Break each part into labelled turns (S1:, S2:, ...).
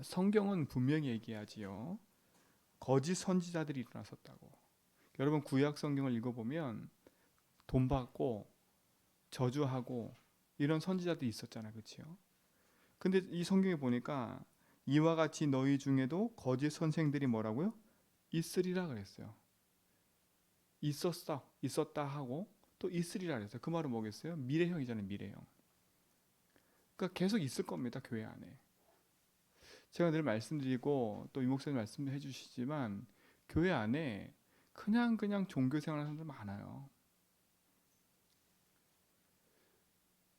S1: 성경은 분명히 얘기하지요. 거짓 선지자들이 일어났었다고. 여러분 구약 성경을 읽어보면 돈 받고 저주하고 이런 선지자들이 있었잖아요. 그렇죠? 근데 이 성경에 보니까 이와 같이 너희 중에도 거짓 선생들이 뭐라고요? 있으리라 그랬어요. 있었다 하고 또 있으리라 그랬어요. 그 말은 뭐겠어요? 미래형이잖아요. 미래형. 그러니까 계속 있을 겁니다. 교회 안에. 제가 늘 말씀드리고 또 이 목사님 말씀도 해주시지만 교회 안에 그냥 종교 생활하는 사람들 많아요.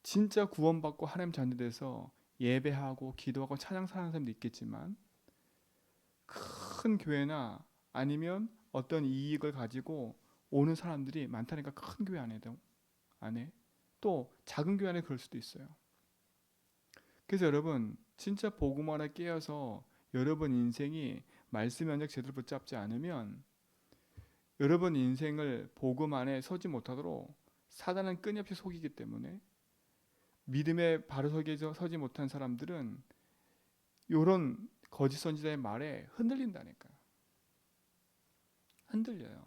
S1: 진짜 구원받고 하나님 자녀 돼서 예배하고 기도하고 찬양 사는 사람도 있겠지만 큰 교회나 아니면 어떤 이익을 가지고 오는 사람들이 많다니까 큰 교회 안에 또 작은 교회 안에 그럴 수도 있어요. 그래서 여러분 진짜 복음 안에 깨어서 여러분 인생이 말씀 연적 제대로 붙잡지 않으면 여러분 인생을 복음 안에 서지 못하도록 사단은 끊임없이 속이기 때문에 믿음에 바로 서지 못한 사람들은 이런 거짓 선지자의 말에 흔들린다니까요. 흔들려요.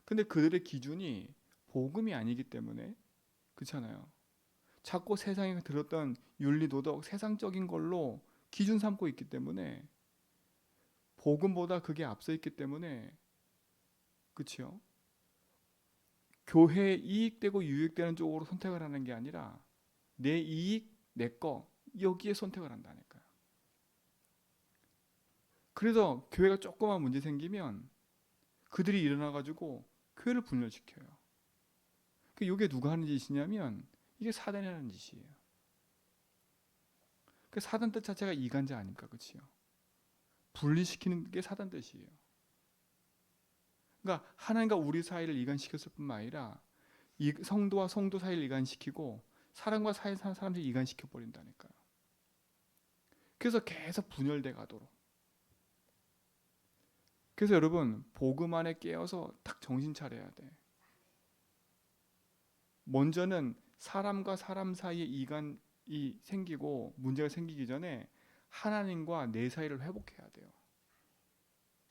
S1: 근데 그들의 기준이 복음이 아니기 때문에 그렇잖아요. 자꾸 세상에 들었던 윤리 도덕 세상적인 걸로 기준 삼고 있기 때문에 복음보다 그게 앞서 있기 때문에 그렇죠. 교회에 이익되고 유익되는 쪽으로 선택을 하는 게 아니라 내 이익, 내 거 여기에 선택을 한다니까요. 그래서 교회가 조그만 문제 생기면 그들이 일어나가지고 교회를 분열시켜요. 이게 누가 하는 짓이냐면 이게 사단이 하는 짓이에요. 그 사단 뜻 자체가 이간자 아닙니까? 그렇죠? 분리시키는 게 사단 뜻이에요. 그러니까 하나님과 우리 사이를 이간시켰을 뿐만 아니라 이 성도와 성도 사이를 이간시키고 사람과 사이 사는 사람들 이간시켜 버린다니까요. 그래서 계속 분열돼 가도록. 그래서 여러분 복음 안에 깨어서 딱 정신 차려야 돼. 먼저는 사람과 사람 사이에 이간이 생기고 문제가 생기기 전에 하나님과 내 사이를 회복해야 돼요.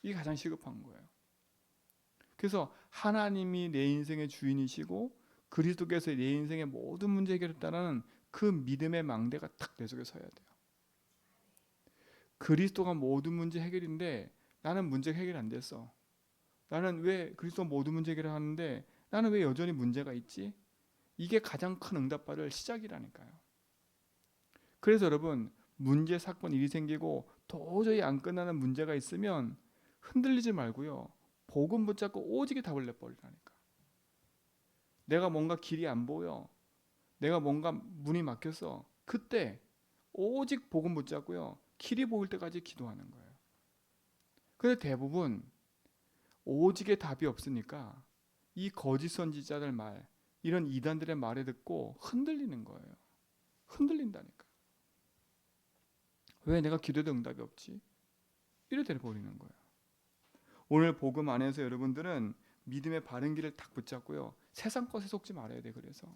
S1: 이게 가장 시급한 거예요. 그래서 하나님이 내 인생의 주인이시고 그리스도께서 내 인생의 모든 문제 해결했다는 그 믿음의 망대가 딱 내 속에 서야 돼요. 그리스도가 모든 문제 해결인데 나는 문제가 해결 안 됐어. 나는 왜 그리스도 모든 문제 해결을 하는데 나는 왜 여전히 문제가 있지? 이게 가장 큰 응답받을 시작이라니까요. 그래서 여러분 문제 사건 일이 생기고 도저히 안 끝나는 문제가 있으면 흔들리지 말고요. 복음 붙잡고 오직에 답을 내버리라니까. 내가 뭔가 길이 안 보여. 내가 뭔가 문이 막혔어. 그때 오직 복음 붙잡고요. 길이 보일 때까지 기도하는 거예요. 근데 대부분 오직의 답이 없으니까 이 거짓 선지자들 말, 이런 이단들의 말에 듣고 흔들리는 거예요. 흔들린다니까. 왜 내가 기도해도 응답이 없지? 이래 돼 버리는 거예요. 오늘 복음 안에서 여러분들은 믿음의 바른 길을 딱 붙잡고요. 세상 것에 속지 말아야 돼. 그래서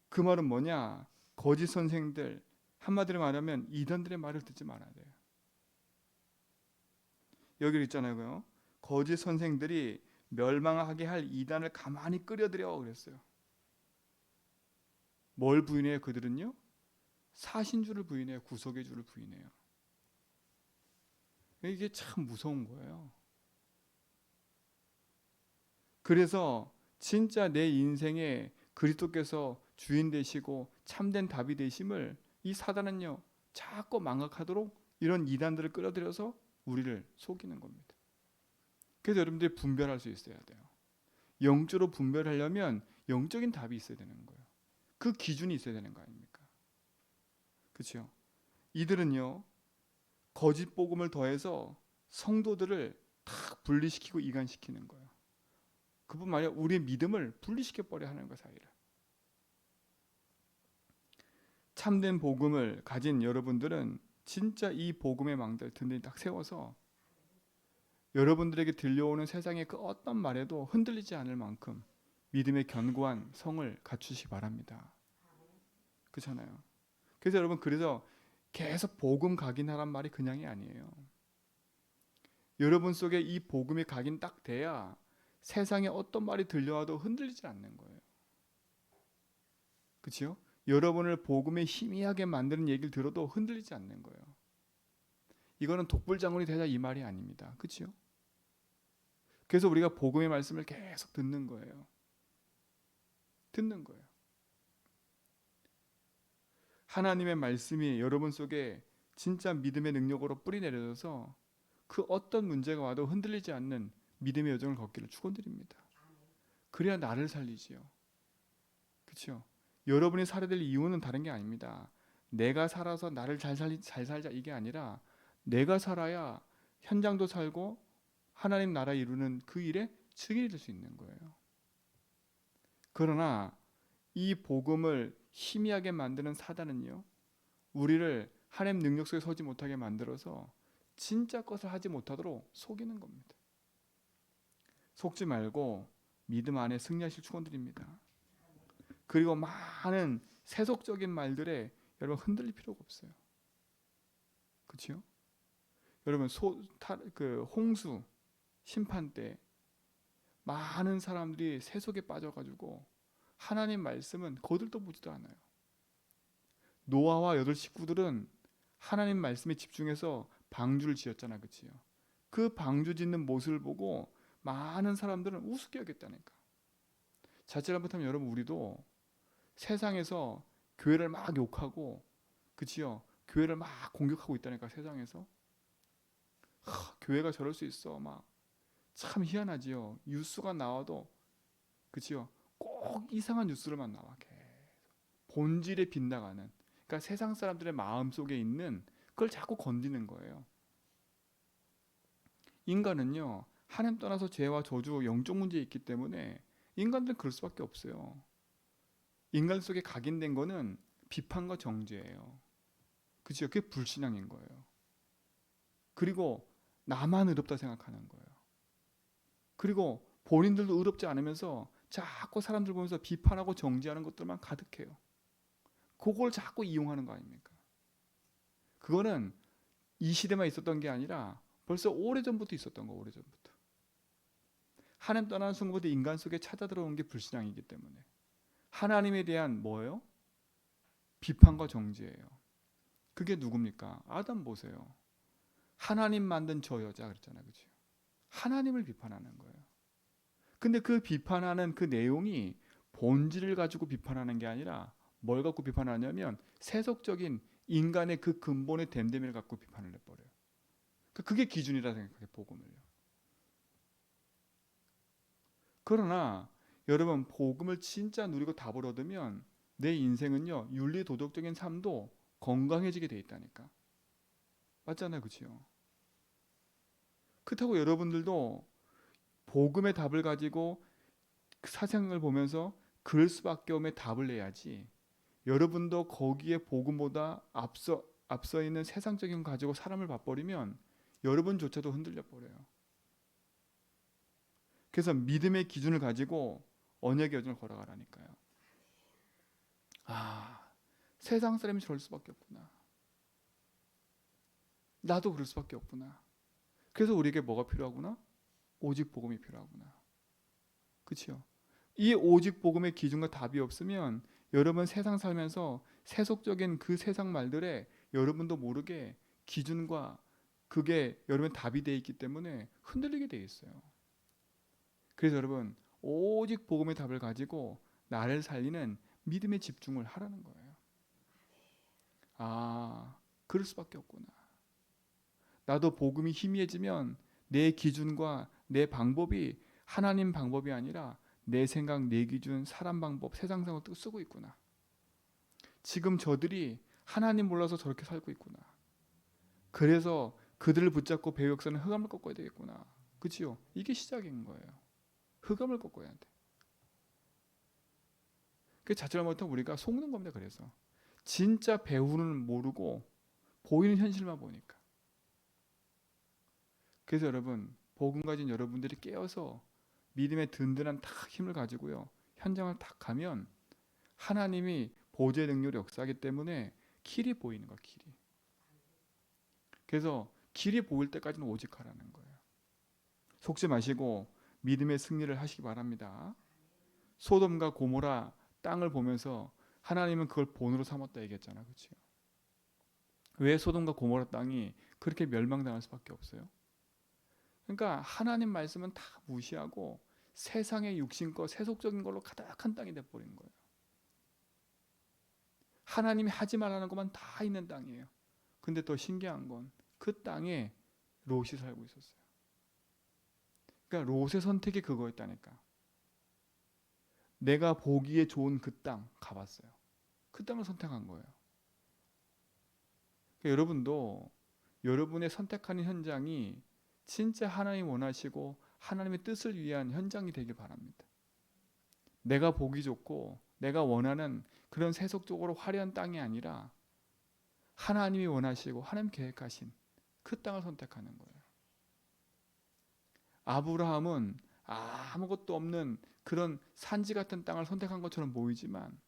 S1: 그 말은 뭐냐? 거짓 선생들, 한마디로 말하면 이단들의 말을 듣지 말아야 돼요. 여기 있잖아요. 거짓 선생들이 멸망하게 할 이단을 가만히 끌어들여 그랬어요. 뭘 부인해요? 그들은요? 사신주를 부인해요. 구속의 주를 부인해요. 이게 참 무서운 거예요. 그래서 진짜 내 인생에 그리스도께서 주인 되시고 참된 답이 되심을 이 사단은요 자꾸 망각하도록 이런 이단들을 끌어들여서 우리를 속이는 겁니다. 그래서 여러분들이 분별할 수 있어야 돼요. 영적으로 분별하려면 영적인 답이 있어야 되는 거예요. 그 기준이 있어야 되는 거 아닙니까? 그렇죠? 이들은요 거짓 복음을 더해서 성도들을 탁 분리시키고 이간시키는 거예요. 그뿐만 아니라 우리의 믿음을 분리시켜 버려 하는 거 사이를. 참된 복음을 가진 여러분들은 진짜 이 복음의 망대를 든든히 딱 세워서 여러분들에게 들려오는 세상의 그 어떤 말에도 흔들리지 않을 만큼 믿음의 견고한 성을 갖추시기 바랍니다. 그렇잖아요. 그래서 여러분, 그래서 계속 복음 각인하란 말이 그냥이 아니에요. 여러분 속에 이 복음이 각인 딱 돼야 세상에 어떤 말이 들려와도 흔들리지 않는 거예요. 그렇죠? 여러분을 복음에 희미하게 만드는 얘기를 들어도 흔들리지 않는 거예요. 이거는 독불장군이 되자 이 말이 아닙니다. 그렇죠? 그래서 우리가 복음의 말씀을 계속 듣는 거예요. 듣는 거예요. 하나님의 말씀이 여러분 속에 진짜 믿음의 능력으로 뿌리 내려져서 그 어떤 문제가 와도 흔들리지 않는 믿음의 여정을 걷기를 축원드립니다. 그래야 나를 살리지요. 그렇죠? 여러분이 살아야 될 이유는 다른 게 아닙니다. 내가 살아서 나를 잘 살자 이게 아니라 내가 살아야 현장도 살고 하나님 나라 이루는 그 일에 증인이 될 수 있는 거예요. 그러나 이 복음을 희미하게 만드는 사단은요, 우리를 하나님 능력 속에 서지 못하게 만들어서 진짜 것을 하지 못하도록 속이는 겁니다. 속지 말고 믿음 안에 승리하실 축원드립니다. 그리고 많은 세속적인 말들에 여러분 흔들릴 필요가 없어요. 그렇죠? 여러분 홍수 심판 때 많은 사람들이 세속에 빠져가지고 하나님 말씀은 거들떠 보지도 않아요. 노아와 여덟 식구들은 하나님 말씀에 집중해서 방주를 지었잖아, 그치요? 그 방주 짓는 모습을 보고 많은 사람들은 우습게 여겼다니까. 자칫 잘못하면 여러분, 우리도 세상에서 교회를 막 욕하고, 그치요? 교회를 막 공격하고 있다니까, 세상에서. 교회가 저럴 수 있어, 막. 참 희한하지요. 뉴스가 나와도, 그치요? 꼭 이상한 뉴스로만 나와. 계속. 본질에 빗나가는. 그러니까 세상 사람들의 마음 속에 있는 그걸 자꾸 건드는 거예요. 인간은요, 하나님 떠나서 죄와 저주, 영적 문제에 있기 때문에 인간들은 그럴 수밖에 없어요. 인간 속에 각인된 거는 비판과 정죄예요. 그죠? 그게 불신앙인 거예요. 그리고 나만 의롭다 생각하는 거예요. 그리고 본인들도 의롭지 않으면서 자꾸 사람들 보면서 비판하고 정죄하는 것들만 가득해요. 그걸 자꾸 이용하는 거 아닙니까? 그거는 이 시대만 있었던 게 아니라 벌써 오래전부터 있었던 거, 오래전부터. 하나님 떠나는 순간부터 인간 속에 찾아 들어온 게 불신앙이기 때문에 하나님에 대한 뭐예요? 비판과 정죄예요. 그게 누굽니까? 아담 보세요. 하나님 만든 저 여자 그랬잖아요. 그죠? 하나님을 비판하는 거예요. 근데 그 비판하는 그 내용이 본질을 가지고 비판하는 게 아니라 뭘 갖고 비판하냐면 세속적인 인간의 그 근본의 됨됨이를 갖고 비판을 해버려요. 그게 기준이라 생각해, 복음을요. 그러나 여러분, 복음을 진짜 누리고 답을 얻으면 내 인생은요, 윤리 도덕적인 삶도 건강해지게 돼 있다니까. 맞잖아요, 그렇죠? 그렇다고 여러분들도 복음의 답을 가지고 사생을 보면서 그럴 수밖에 없는 답을 내야지. 여러분도 거기에 복음보다 앞서 있는 세상적인 거 가지고 사람을 봐버리면 여러분조차도 흔들려 버려요. 그래서 믿음의 기준을 가지고 언약의 여정을 걸어가라니까요. 아, 세상 사람이 저럴 수밖에 없구나. 나도 그럴 수밖에 없구나. 그래서 우리에게 뭐가 필요하구나? 오직 복음이 필요하구나. 그렇죠? 이 오직 복음의 기준과 답이 없으면 여러분 세상 살면서 세속적인 그 세상 말들에 여러분도 모르게 기준과 그게 여러분 답이 돼 있기 때문에 흔들리게 돼 있어요. 그래서 여러분, 오직 복음의 답을 가지고 나를 살리는 믿음에 집중을 하라는 거예요. 아, 그럴 수밖에 없구나. 나도 복음이 희미해지면 내 기준과 내 방법이 하나님 방법이 아니라 내 생각, 내 기준, 사람 방법, 세상 생각도 쓰고 있구나. 지금 저들이 하나님 몰라서 저렇게 살고 있구나. 그래서 그들을 붙잡고 배후 역사는 흑암을 꺾어야 되겠구나. 그치요? 이게 시작인 거예요. 흑암을 꺾어야 돼. 그 자체를 못하면 우리가 속는 겁니다. 그래서 진짜 배후는 모르고 보이는 현실만 보니까. 그래서 여러분, 복음 가진 여러분들이 깨어서 믿음의 든든한 탁 힘을 가지고요, 현장을 탁 가면 하나님이 보좌의 능력으로 역사하기 때문에 길이 보이는 거야, 길이. 그래서 길이 보일 때까지는 오직 하라는 거예요. 속지 마시고 믿음의 승리를 하시기 바랍니다. 소돔과 고모라 땅을 보면서 하나님은 그걸 본으로 삼았다 얘기했잖아, 그렇죠? 왜 소돔과 고모라 땅이 그렇게 멸망당할 수밖에 없어요? 그러니까 하나님 말씀은 다 무시하고 세상의 육신과 세속적인 걸로 가득한 땅이 돼버린 거예요. 하나님이 하지 말라는 것만 다 있는 땅이에요. 근데 더 신기한 건 그 땅에 롯이 살고 있었어요. 그러니까 롯의 선택이 그거였다니까. 내가 보기에 좋은 그 땅 가봤어요. 그 땅을 선택한 거예요. 그러니까 여러분도 여러분의 선택하는 현장이 진짜 하나님 원하시고 하나님의 뜻을 위한 현장이 되길 바랍니다. 내가 보기 좋고 내가 원하는 그런 세속적으로 화려한 땅이 아니라 하나님이 원하시고 하나님 계획하신 그 땅을 선택하는 거예요. 아브라함은 아무것도 없는 그런 산지 같은 땅을 선택한 것처럼 보이지만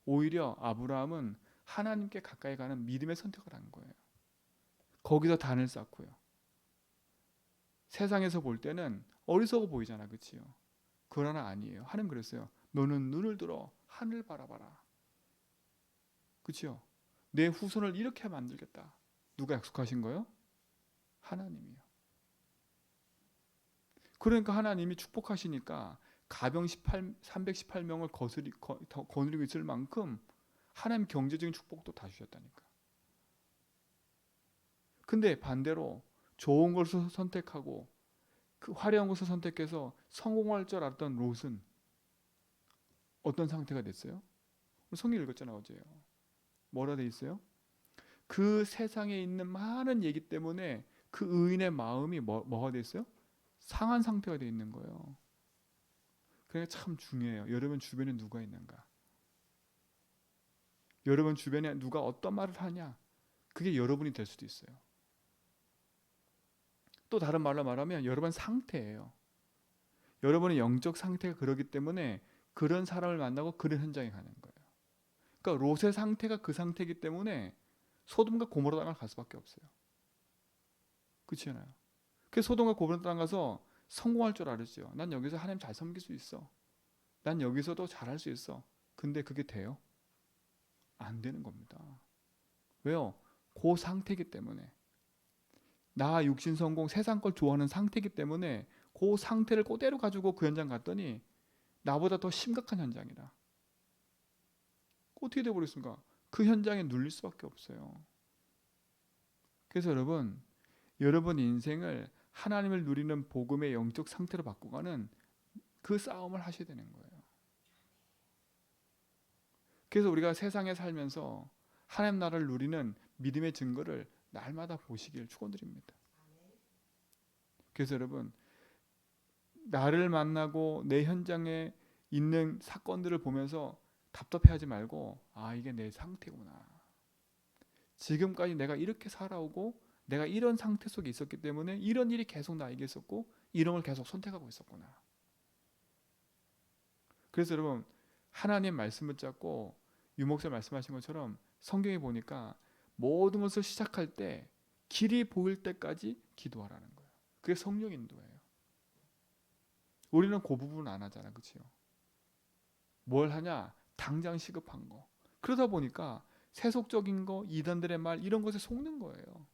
S1: 오히려 아브라함은 하나님께 가까이 가는 믿음의 선택을 한 거예요. 거기서 단을 쌓고요. 세상에서 볼 때는 어리석어 보이잖아, 그치요? 그러나 아니에요. 하나님 그랬어요. 너는 눈을 들어 하늘 바라봐라. 그치요? 내 후손을 이렇게 만들겠다. 누가 약속하신 거예요? 하나님이요. 그러니까 하나님이 축복하시니까 가병 318명을 거느리고 있을 만큼 하나님 경제적인 축복도 다 주셨다니까. 근데 반대로 좋은 것을 선택하고 그 화려한 것을 선택해서 성공할 줄 알았던 롯은 어떤 상태가 됐어요? 성경 읽었잖아, 어제요. 뭐라 돼 있어요? 그 세상에 있는 많은 얘기 때문에 그 의인의 마음이 뭐가 됐어요? 상한 상태가 돼 있는 거예요. 그러니까 참 중요해요. 여러분 주변에 누가 있는가? 여러분 주변에 누가 어떤 말을 하냐? 그게 여러분이 될 수도 있어요. 또 다른 말로 말하면 여러분 상태예요. 여러분의 영적 상태가 그러기 때문에 그런 사람을 만나고 그런 현장에 가는 거예요. 그러니까 롯의 상태가 그 상태이기 때문에 소돔과 고모라 땅을 갈 수밖에 없어요. 그렇지 않아요? 그래서 소돔과 고모라 땅 가서 성공할 줄 알았죠. 난 여기서 하나님 잘 섬길 수 있어. 난 여기서도 잘할 수 있어. 근데 그게 돼요? 안 되는 겁니다. 왜요? 그 상태이기 때문에. 나 육신 성공 세상 걸 좋아하는 상태이기 때문에 그 상태를 그대로 가지고 그 현장 갔더니 나보다 더 심각한 현장이다. 어떻게 돼버렸습니까? 그 현장에 눌릴 수밖에 없어요. 그래서 여러분 인생을 하나님을 누리는 복음의 영적 상태로 바꿔가는 그 싸움을 하셔야 되는 거예요. 그래서 우리가 세상에 살면서 하나님 나라를 누리는 믿음의 증거를 날마다 보시길 축원드립니다. 그래서 여러분 나를 만나고 내 현장에 있는 사건들을 보면서 답답해하지 말고 이게 내 상태구나. 지금까지 내가 이렇게 살아오고 내가 이런 상태 속에 있었기 때문에 이런 일이 계속 나에게 있었고 이런 걸 계속 선택하고 있었구나. 그래서 여러분 하나님 말씀 붙잡고 유목사 말씀하신 것처럼 성경에 보니까 모든 것을 시작할 때 길이 보일 때까지 기도하라는 거예요. 그게 성령 인도예요. 우리는 그 부분 안 하잖아, 그렇죠? 뭘 하냐? 당장 시급한 거. 그러다 보니까 세속적인 거, 이단들의 말 이런 것에 속는 거예요.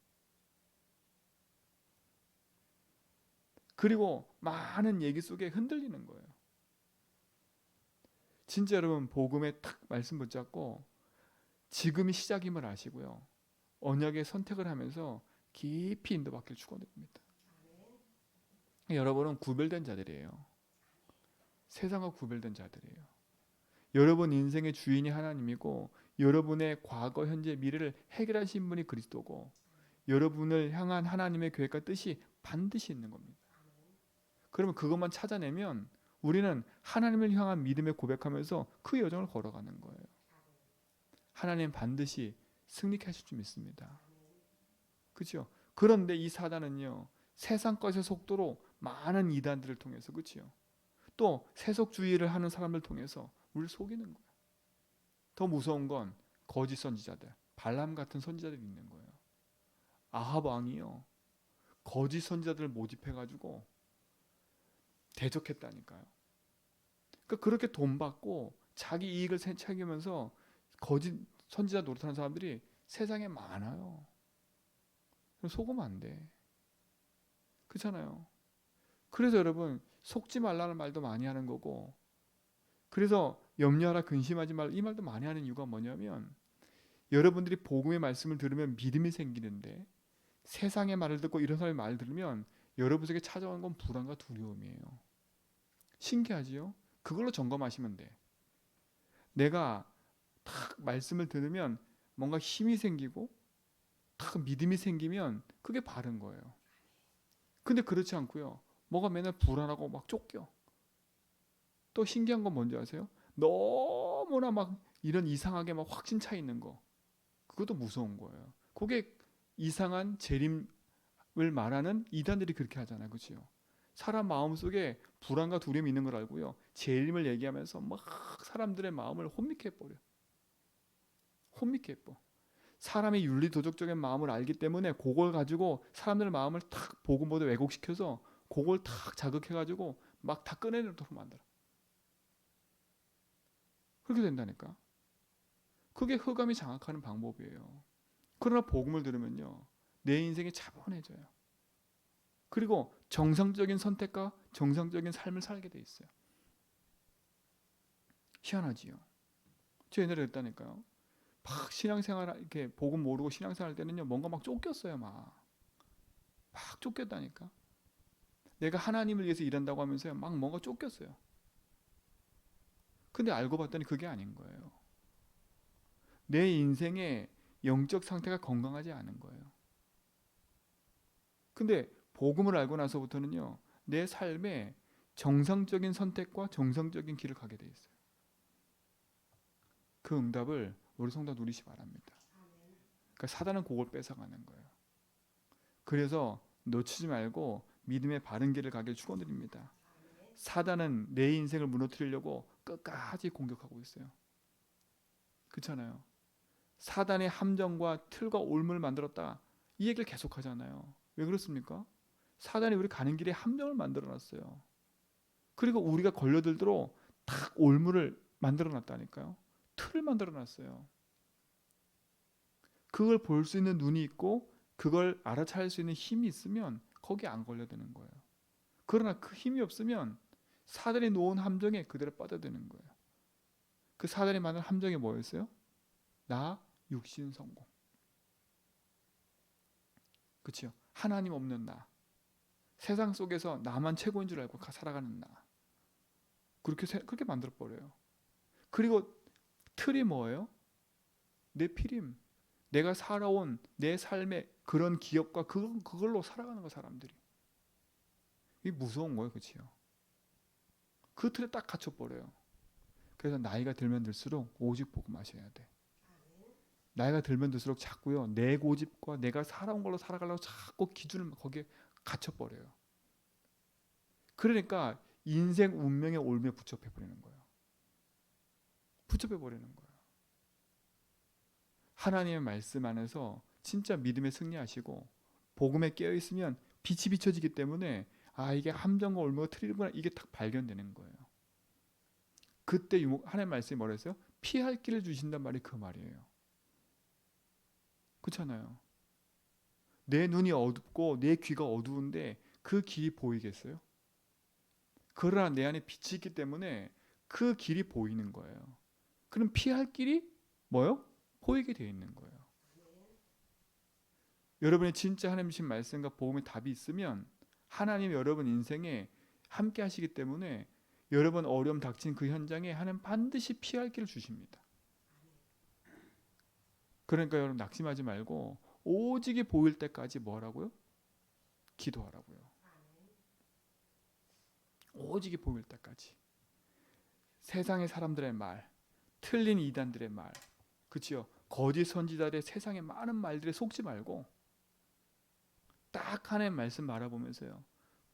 S1: 그리고 많은 얘기 속에 흔들리는 거예요. 진짜 여러분 복음에 탁 말씀 붙잡고 지금이 시작임을 아시고요. 언약의 선택을 하면서 깊이 인도받기를 축원드립니다. 여러분은 구별된 자들이에요. 세상과 구별된 자들이에요. 여러분 인생의 주인이 하나님이고 여러분의 과거, 현재, 미래를 해결하신 분이 그리스도고 여러분을 향한 하나님의 계획과 뜻이 반드시 있는 겁니다. 그러면 그것만 찾아내면 우리는 하나님을 향한 믿음에 고백하면서 그 여정을 걸어가는 거예요. 하나님 반드시 승리케 하실 줄 믿습니다. 그렇죠? 그런데 이 사단은요. 세상 것의 속도로 많은 이단들을 통해서 그렇죠? 또 세속주의를 하는 사람을 통해서 우리를 속이는 거예요. 더 무서운 건 거짓 선지자들, 발람 같은 선지자들이 있는 거예요. 아합 왕이요, 거짓 선지자들을 모집해가지고 대적했다니까요. 그러니까 그렇게 돈 받고 자기 이익을 챙기면서 거짓 선지자 노릇하는 사람들이 세상에 많아요. 속으면 안 돼. 그렇잖아요. 그래서 여러분, 속지 말라는 말도 많이 하는 거고, 그래서 염려하라 근심하지 말라 이 말도 많이 하는 이유가 뭐냐면, 여러분들이 복음의 말씀을 들으면 믿음이 생기는데, 세상의 말을 듣고 이런 사람의 말을 들으면 여러분에게 찾아오는 건 불안과 두려움이에요. 신기하지요? 그걸로 점검하시면 돼. 내가 탁 말씀을 들으면 뭔가 힘이 생기고 탁 믿음이 생기면 그게 바른 거예요. 근데 그렇지 않고요, 뭐가 맨날 불안하고 막 쫓겨. 또 신기한 건 뭔지 아세요? 너무나 막 이런 이상하게 막 확신 차 있는 거, 그것도 무서운 거예요. 그게 이상한 재림을 말하는 이단들이 그렇게 하잖아요. 그렇죠? 사람 마음속에 불안과 두려움이 있는 걸 알고요, 재림을 얘기하면서 막 사람들의 마음을 혼미케 해버려. 혼미케 해버려. 사람이 윤리 도덕적인 마음을 알기 때문에 그걸 가지고 사람들의 마음을 탁 복음보다 왜곡시켜서 그걸 탁 자극해가지고 막 다 꺼내놓도록 만들어. 그렇게 된다니까. 그게 흑암이 장악하는 방법이에요. 그러나 복음을 들으면요, 내 인생이 차분해져요. 그리고 정상적인 선택과 정상적인 삶을 살게 돼 있어요. 희한하지요. 저 옛날에 그랬다니까요. 막 신앙생활 이렇게 복음 모르고 신앙생활 할 때는요, 뭔가 막 쫓겼어요. 막 쫓겼다니까. 내가 하나님을 위해서 일한다고 하면서요, 막 뭔가 쫓겼어요. 근데 알고 봤더니 그게 아닌 거예요. 내 인생의 영적 상태가 건강하지 않은 거예요. 근데 복음을 알고 나서부터는요, 내 삶에 정상적인 선택과 정상적인 길을 가게 돼 있어요. 그 응답을 우리 성도 누리시 바랍니다. 그러니까 사단은 그걸 뺏어가는 거예요. 그래서 놓치지 말고 믿음의 바른 길을 가길 축원드립니다. 사단은 내 인생을 무너뜨리려고 끝까지 공격하고 있어요. 그렇잖아요. 사단의 함정과 틀과 올무를 만들었다, 이 얘기를 계속 하잖아요. 왜 그렇습니까? 사단이 우리 가는 길에 함정을 만들어 놨어요. 그리고 우리가 걸려들도록 탁 올무를 만들어 놨다니까요. 틀을 만들어 놨어요. 그걸 볼 수 있는 눈이 있고 그걸 알아차릴 수 있는 힘이 있으면 거기 안 걸려드는 거예요. 그러나 그 힘이 없으면 사단이 놓은 함정에 그대로 빠져드는 거예요. 그 사단이 만든 함정이 뭐였어요? 나 육신 성공. 그렇죠? 하나님 없는 나. 세상 속에서 나만 최고인 줄 알고 살아가는 나. 그렇게 만들어 버려요. 그리고 틀이 뭐예요? 내 피림. 내가 살아온 내 삶의 그런 기억과 그걸로 살아가는 거, 사람들이. 이게 무서운 거예요. 그렇죠? 그 틀에 딱 갇혀 버려요. 그래서 나이가 들면 들수록 오직 복음하셔야 돼. 나이가 들면 들수록 자꾸요, 내 고집과 내가 살아온 걸로 살아가려고 자꾸 기준을 거기에 갇혀 버려요. 그러니까 인생 운명의 올무에 붙잡혀 버리는 거예요. 붙잡혀 버리는 거예요. 하나님의 말씀 안에서 진짜 믿음에 승리하시고 복음에 깨어 있으면 빛이 비춰지기 때문에, 아, 이게 함정과 올무가 틀리구나, 이게 딱 발견되는 거예요. 그때 하나님의 말씀이 뭐라 했어요? 피할 길을 주신단 말이 그 말이에요. 그렇잖아요. 내 눈이 어둡고 내 귀가 어두운데 그 길이 보이겠어요? 그러나 내 안에 빛이 있기 때문에 그 길이 보이는 거예요. 그럼 피할 길이 뭐요? 보이게 되어 있는 거예요. 여러분의 진짜 하나님 주신 말씀과 복음의 답이 있으면 하나님 여러분 인생에 함께 하시기 때문에 여러분 어려움 닥친 그 현장에 하나님 반드시 피할 길을 주십니다. 그러니까 여러분 낙심하지 말고 오직이 보일 때까지 뭐라고요? 기도하라고요. 오직이 보일 때까지. 세상의 사람들의 말, 틀린 이단들의 말, 그치요? 거짓 선지자들의 세상의 많은 말들에 속지 말고 딱 하나님 말씀 바라보면서요,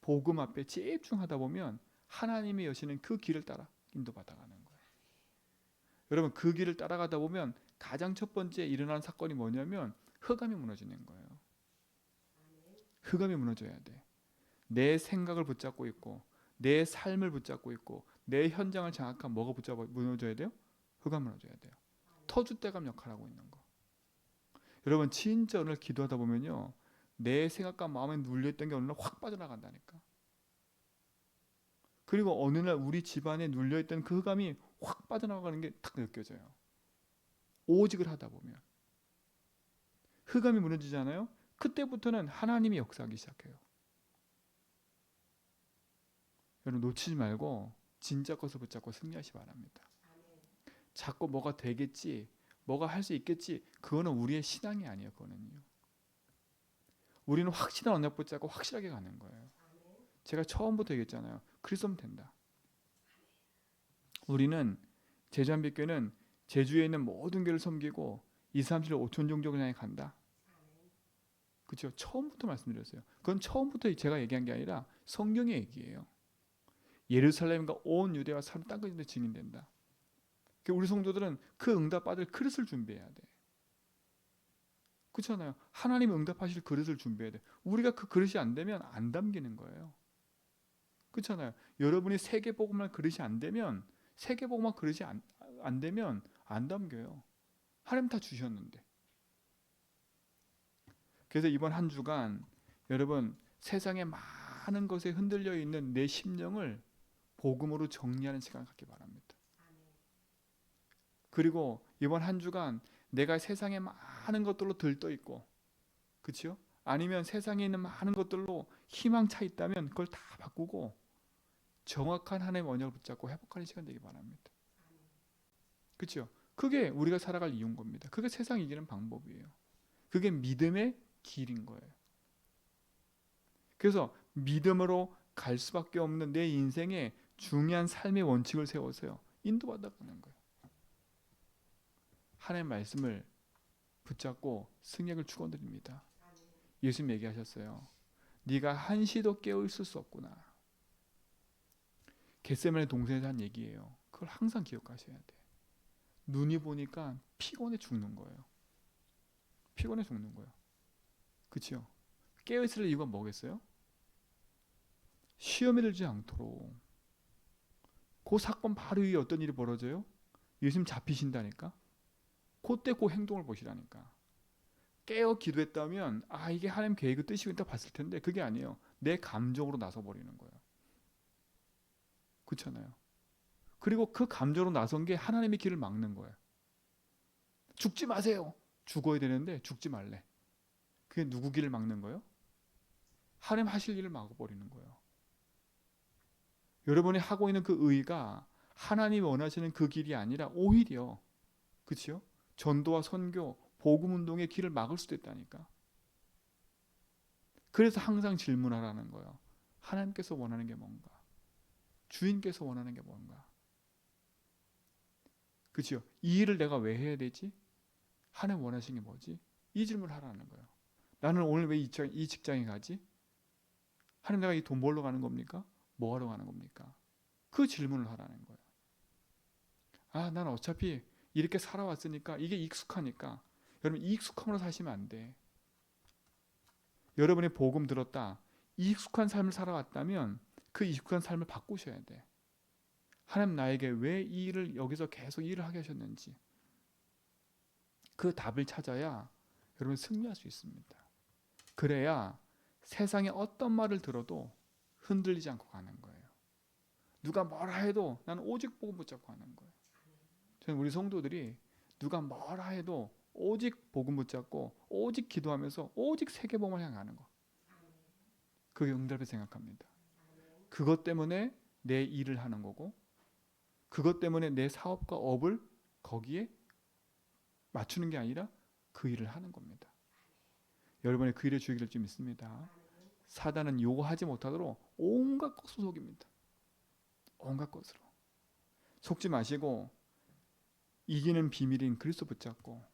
S1: 복음 앞에 집중하다 보면 하나님이 여시는 그 길을 따라 인도받아가는 거예요. 여러분 그 길을 따라가다 보면 가장 첫 번째 일어나는 사건이 뭐냐면 흑암이 무너지는 거예요. 흑암이 무너져야 돼. 내 생각을 붙잡고 있고 내 삶을 붙잡고 있고 내 현장을 장악한 뭐가 붙잡아 무너져야 돼요? 흑암 무너져야 돼요. 터줏대감 역할하고 있는 거. 여러분 진짜 오늘 기도하다 보면요, 내 생각과 마음에 눌려있던 게 어느 날 확 빠져나간다니까. 그리고 어느 날 우리 집안에 눌려있던 그 흑암이 확 빠져나가는 게 딱 느껴져요. 오직을 하다 보면 흑암이 무너지잖아요. 그때부터는 하나님이 역사하기 시작해요. 여러분 놓치지 말고 진짜 것을 붙잡고 승리하시 바랍니다. 자꾸 뭐가 되겠지, 뭐가 할 수 있겠지, 그거는 우리의 신앙이 아니에요. 그거는요. 우리는 확실한 언약 붙잡고 확실하게 가는 거예요. 제가 처음부터 얘기했잖아요. 그리스도면 된다. 우리는 제주한빛교회는 제주에 있는 모든 교회를 섬기고 2, 3, 7, 5천 종족을 향해 간다. 그렇죠? 처음부터 말씀드렸어요. 그건 처음부터 제가 얘기한 게 아니라 성경의 얘기예요. 예루살렘과 온 유대와 사람 땅끝에 증인된다. 우리 성도들은 그 응답 받을 그릇을 준비해야 돼. 그렇잖아요. 하나님이 응답하실 그릇을 준비해야 돼. 우리가 그 그릇이 안 되면 안 담기는 거예요. 그렇잖아요. 여러분이 세계복음만 그릇이 안 되면, 세계복음만 그릇이 안 되면 안 담겨요. 하나님 다 주셨는데. 그래서 이번 한 주간 여러분 세상의 많은 것에 흔들려 있는 내 심령을 복음으로 정리하는 시간을 갖기 바랍니다. 그리고 이번 한 주간 내가 세상에 많은 것들로 들떠 있고, 그렇죠? 아니면 세상에 있는 많은 것들로 희망 차 있다면 그걸 다 바꾸고 정확한 하나님의 언약을 붙잡고 회복하는 시간 되기 바랍니다. 그렇죠? 그게 우리가 살아갈 이유인 겁니다. 그게 세상 이기는 방법이에요. 그게 믿음의 길인 거예요. 그래서 믿음으로 갈 수밖에 없는 내 인생에 중요한 삶의 원칙을 세워서요, 인도받아가는 거예요. 하나님의 말씀을 붙잡고 승리를 축원드립니다. 예수님 얘기하셨어요. 네가 한시도 깨어 있을 수 없구나. 겟세마네 동산에서 한 얘기예요. 그걸 항상 기억하셔야 돼. 눈이 보니까 피곤해 죽는 거예요. 피곤해 죽는 거예요. 그렇죠? 깨어 있을 이유가 뭐겠어요? 시험에 들지 않도록. 그 사건 바로 위에 어떤 일이 벌어져요? 예수님 잡히신다니까. 그때 그 행동을 보시라니까. 깨어 기도했다면 이게 하나님 계획의 뜻이겠다 봤을 텐데 그게 아니에요. 내 감정으로 나서버리는 거예요. 그렇잖아요. 그리고 그 감정으로 나선 게 하나님의 길을 막는 거예요. 죽지 마세요. 죽어야 되는데 죽지 말래. 그게 누구 길을 막는 거예요? 하나님 하실 일을 막아버리는 거예요. 여러분이 하고 있는 그 의가 하나님이 원하시는 그 길이 아니라 오히려, 그렇죠? 전도와 선교, 복음 운동의 길을 막을 수도 있다니까. 그래서 항상 질문하라는 거예요. 하나님께서 원하는 게 뭔가? 주인께서 원하는 게 뭔가? 그렇죠? 이 일을 내가 왜 해야 되지? 하나님 원하시는 게 뭐지? 이 질문을 하라는 거예요. 나는 오늘 왜 이 직장에 가지? 하나님 내가 이 돈 벌러 가는 겁니까? 뭐 하러 가는 겁니까? 그 질문을 하라는 거예요. 난 어차피 이렇게 살아왔으니까 이게 익숙하니까. 여러분 익숙함으로 사시면 안 돼. 여러분이 복음 들었다. 익숙한 삶을 살아왔다면 그 익숙한 삶을 바꾸셔야 돼. 하나님 나에게 왜 이 일을 여기서 계속 일을 하게 하셨는지 그 답을 찾아야 여러분 승리할 수 있습니다. 그래야 세상에 어떤 말을 들어도 흔들리지 않고 가는 거예요. 누가 뭐라 해도 나는 오직 복음 붙잡고 가는 거예요. 저는 우리 성도들이 누가 뭐라 해도 오직 복음 붙잡고 오직 기도하면서 오직 세계복음을 향해 가는 거. 그게 응답을 생각합니다. 그것 때문에 내 일을 하는 거고 그것 때문에 내 사업과 업을 거기에 맞추는 게 아니라 그 일을 하는 겁니다. 여러분의 그 일에 주의를 좀 믿습니다. 사단은 요구하지 못하도록 온갖 것으로 속입니다. 온갖 것으로. 속지 마시고 이기는 비밀인 그리스도 붙잡고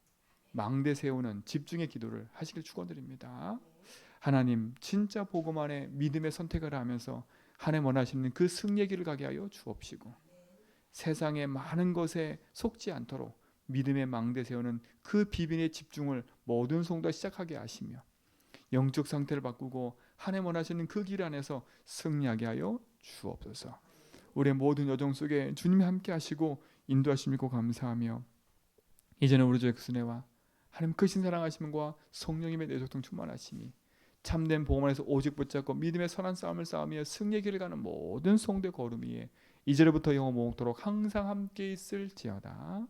S1: 망대 세우는 집중의 기도를 하시길 축원드립니다. 하나님 진짜 복음 안에 믿음의 선택을 하면서 하나님 원하시는 그 승리의 길을 가게 하여 주옵시고 세상의 많은 것에 속지 않도록 믿음의 망대 세우는 그 비빈의 집중을 모든 성도가 시작하게 하시며 영적 상태를 바꾸고 하나님 원하시는 그 길 안에서 승리하게 하여 주옵소서. 우리의 모든 여정 속에 주님이 함께 하시고 인도하심을 믿고 감사하며 이제는 우리 주 예수님과 하나님 크신 사랑하심과 성령님의 내적통 충만하심이 참된 복음 안에서 오직 붙잡고 믿음의 선한 싸움을 싸우며 승리의 길을 가는 모든 성도의 걸음 위에 이제부터 영원 목도록 항상 함께 있을지어다.